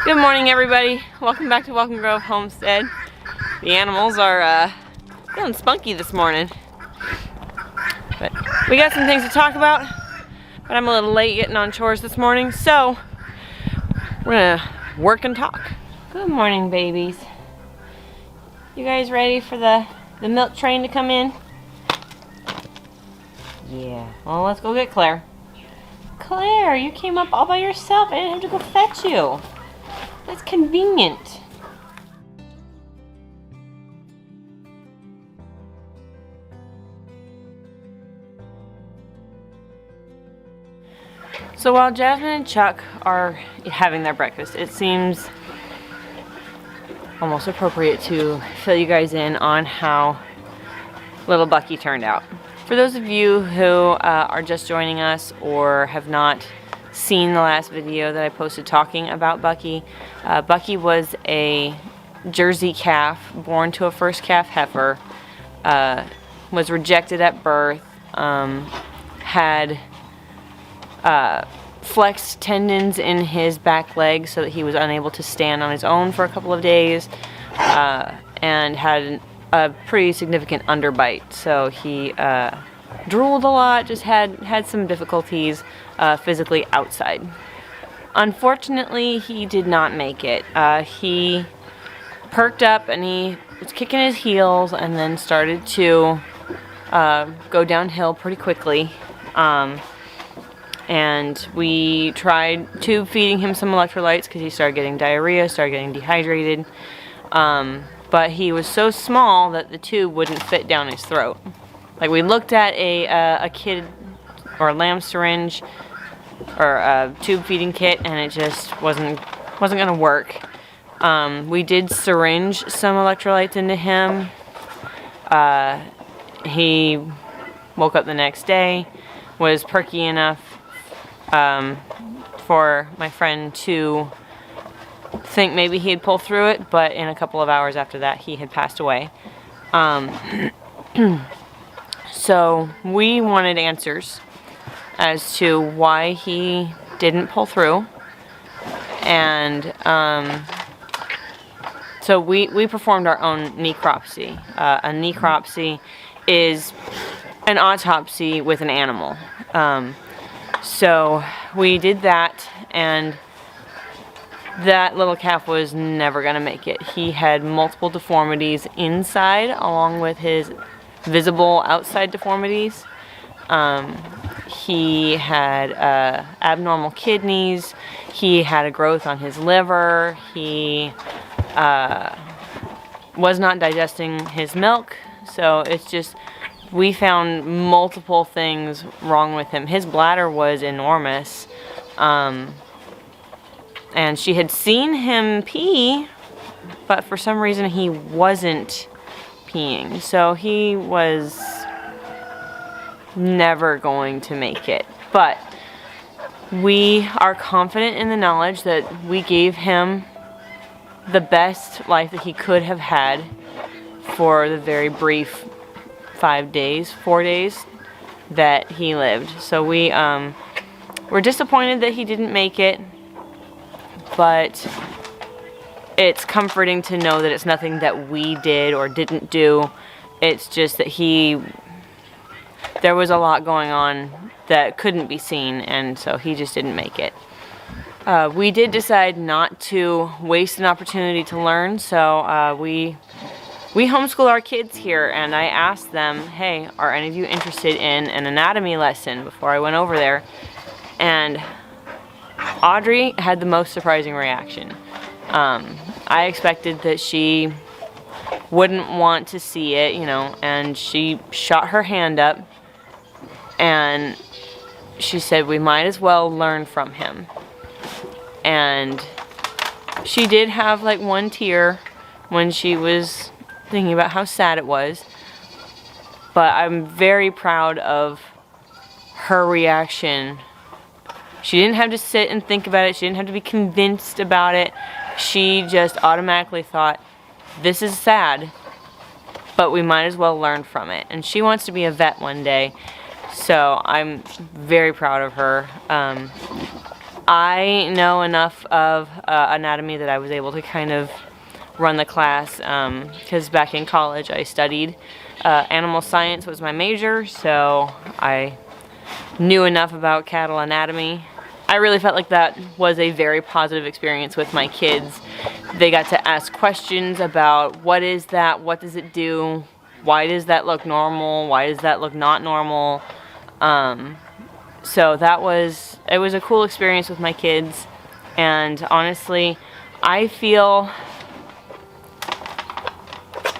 Good morning, everybody. Welcome back to Welcome Grove Homestead. The animals are feeling spunky this morning, but we got some things to talk about. But I'm a little late getting on chores this morning, so we're gonna work and talk. Good morning, babies. You guys ready for the milk train to come in? Yeah. Well, let's go get Claire. Claire, you came up all by yourself. I didn't have to go fetch you. That's convenient. So while Jasmine and Chuck are having their breakfast, it seems almost appropriate to fill you guys in on how little Bucky turned out. For those of you who are just joining us or have not seen the last video that I posted talking about Bucky, Bucky was a Jersey calf born to a first calf heifer, was rejected at birth, had flexed tendons in his back leg so that he was unable to stand on his own for a couple of days, and had a pretty significant underbite. So he drooled a lot, just had some difficulties physically outside. Unfortunately, he did not make it. He perked up and he was kicking his heels and then started to go downhill pretty quickly. And we tried tube feeding him some electrolytes because he started getting diarrhea, started getting dehydrated. But he was so small that the tube wouldn't fit down his throat. Like, we looked at a kid or a lamb syringe or a tube feeding kit, and it just wasn't gonna work. We did syringe some electrolytes into him. He woke up the next day, was perky enough for my friend to think maybe he'd pull through it, but in a couple of hours after that he had passed away. So we wanted answers as to why he didn't pull through, and so we performed our own necropsy. A necropsy is an autopsy with an animal. So we did that, and that little calf was never going to make it. He had multiple deformities inside along with his visible outside deformities. He had abnormal kidneys. He had a growth on his liver. He was not digesting his milk. So it's just, we found multiple things wrong with him. His bladder was enormous. And she had seen him pee, but for some reason he wasn't peeing. So he was never going to make it. But we are confident in the knowledge that we gave him the best life that he could have had for the very brief 4 days that he lived. So we were disappointed that he didn't make it, but it's comforting to know that it's nothing that we did or didn't do. It's just that there was a lot going on that couldn't be seen, and so he just didn't make it. We did decide not to waste an opportunity to learn, so we homeschool our kids here, and I asked them, hey, are any of you interested in an anatomy lesson before I went over there? And Audrey had the most surprising reaction. I expected that she wouldn't want to see it, and she shot her hand up and she said, we might as well learn from him. And she did have like one tear when she was thinking about how sad it was, but I'm very proud of her reaction. She didn't have to sit and think about it. She didn't have to be convinced about it. She just automatically thought, this is sad, but we might as well learn from it. And she wants to be a vet one day, so I'm very proud of her. I know enough of anatomy that I was able to kind of run the class, because back in college I studied animal science was my major, so I knew enough about cattle anatomy. I really felt like that was a very positive experience with my kids. They got to ask questions about what is that, what does it do, why does that look normal, why does that look not normal. So it was a cool experience with my kids, and honestly, I feel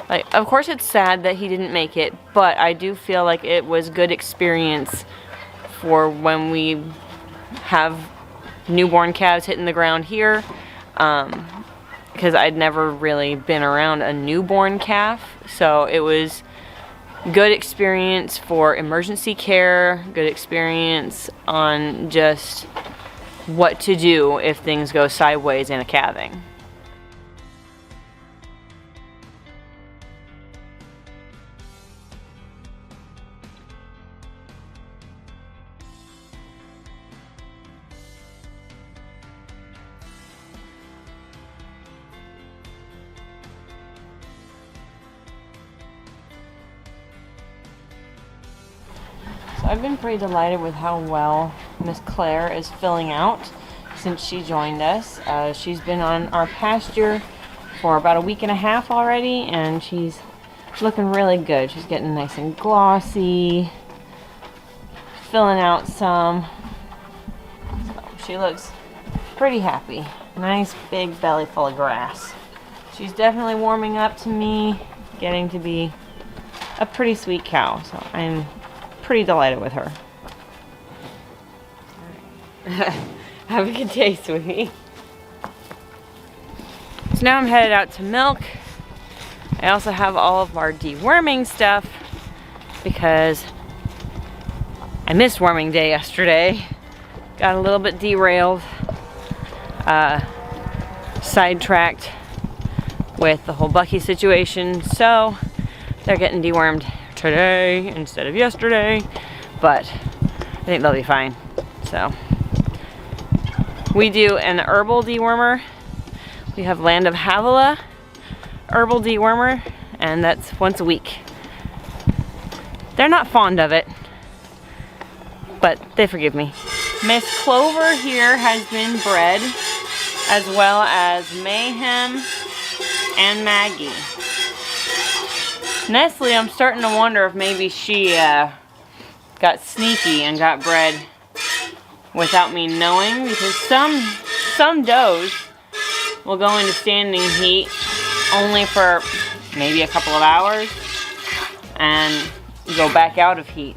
like, of course it's sad that he didn't make it, but I do feel like it was good experience for when we have newborn calves hitting the ground here, because I'd never really been around a newborn calf, so it was good experience for emergency care, good experience on just what to do if things go sideways in a calving. I've been pretty delighted with how well Miss Claire is filling out since she joined us. She's been on our pasture for about a week and a half already, and she's looking really good. She's getting nice and glossy, filling out some. So she looks pretty happy. Nice big belly full of grass. She's definitely warming up to me, getting to be a pretty sweet cow, so I'm pretty delighted with her. Have a good day, sweetie. So now I'm headed out to milk. I also have all of our deworming stuff because I missed worming day yesterday. Got a little bit derailed, sidetracked with the whole Bucky situation, so they're getting dewormed today instead of yesterday, but I think they'll be fine. So we do an herbal dewormer. We have Land of Havilah herbal dewormer, and that's once a week. They're not fond of it, but they forgive me. Miss Clover here has been bred, as well as Mayhem and Maggie. Nestle, I'm starting to wonder if maybe she got sneaky and got bred without me knowing, because some does will go into standing heat only for maybe a couple of hours and go back out of heat.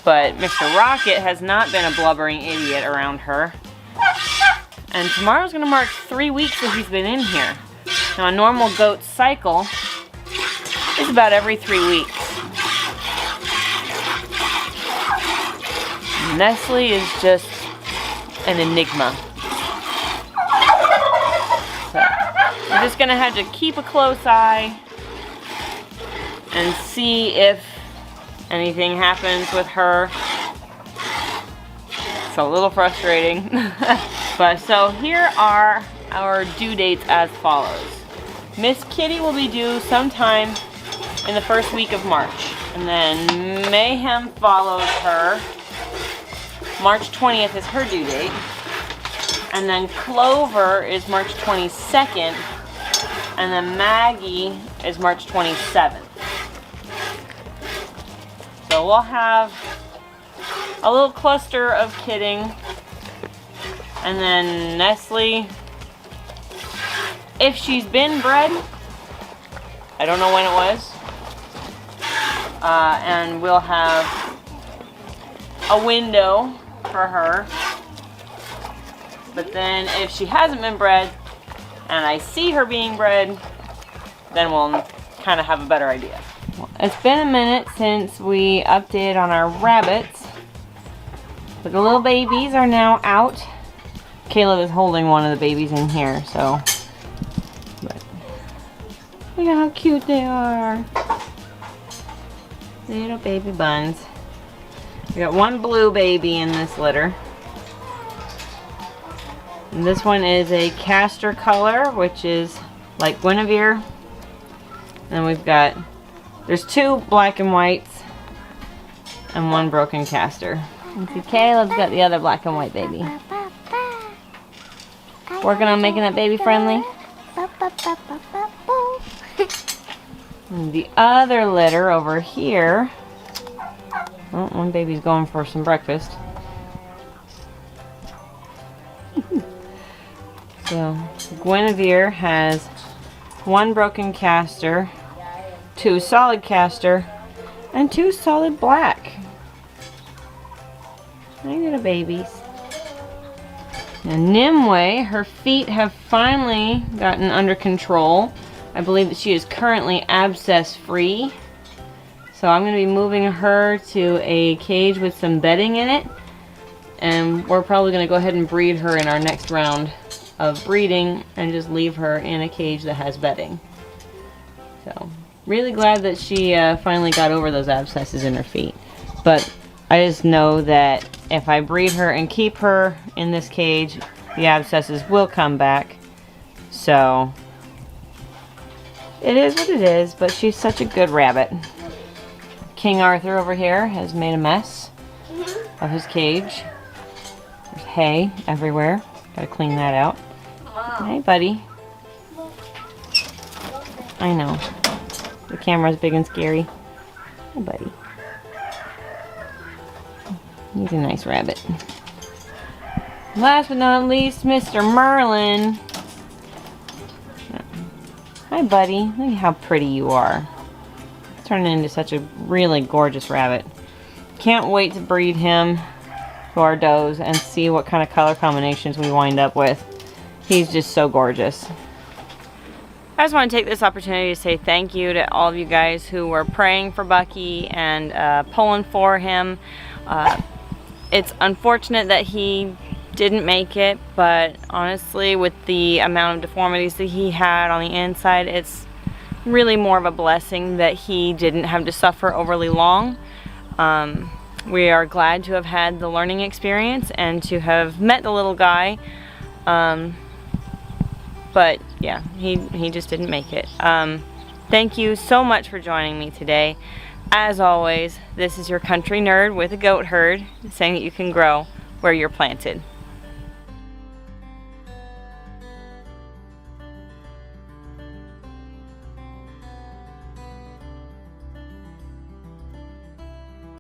But Mr. Rocket has not been a blubbering idiot around her. And tomorrow's going to mark 3 weeks that he's been in here. Now, a normal goat cycle is about every 3 weeks. Nestle is just an enigma. So, we're just going to have to keep a close eye and see if anything happens with her. It's a little frustrating. But so here are our due dates as follows. Miss Kitty will be due sometime in the first week of March. And then Mayhem follows her. March 20th is her due date. And then Clover is March 22nd. And then Maggie is March 27th. So we'll have a little cluster of kidding. And then Nestle, if she's been bred, I don't know when it was. And we'll have a window for her. But then if she hasn't been bred and I see her being bred, then we'll kind of have a better idea. It's been a minute since we updated on our rabbits, but the little babies are now out. Caleb is holding one of the babies in here, so but look at how cute they are. Little baby buns. We got one blue baby in this litter. And this one is a castor color, which is like Guinevere. And we've got, there's 2 black and whites and 1 broken castor. And see, Caleb's got the other black and white baby. Working on making that baby friendly. And the other litter over here. Oh, one baby's going for some breakfast. So, Guinevere has 1 broken castor, 2 solid castor, and 2 solid black. Hi, little babies. And Nimue, her feet have finally gotten under control. I believe that she is currently abscess free. So I'm going to be moving her to a cage with some bedding in it. And we're probably going to go ahead and breed her in our next round of breeding and just leave her in a cage that has bedding. So, really glad that she finally got over those abscesses in her feet. But I just know that if I breed her and keep her in this cage, the abscesses will come back. So, it is what it is, but she's such a good rabbit. King Arthur over here has made a mess of his cage. There's hay everywhere. Gotta clean that out. Hey, buddy. I know. The camera's big and scary. Hey, buddy. He's a nice rabbit. Last but not least, Mr. Merlin. Hi, buddy. Look at how pretty you are. It's turning into such a really gorgeous rabbit. Can't wait to breed him to our does and see what kind of color combinations we wind up with. He's just so gorgeous. I just want to take this opportunity to say thank you to all of you guys who were praying for Bucky and pulling for him. It's unfortunate that he didn't make it, but honestly, with the amount of deformities that he had on the inside, it's really more of a blessing that he didn't have to suffer overly long. We are glad to have had the learning experience and to have met the little guy. But yeah, he just didn't make it. Thank you so much for joining me today. As always, this is your country nerd with a goat herd saying that you can grow where you're planted.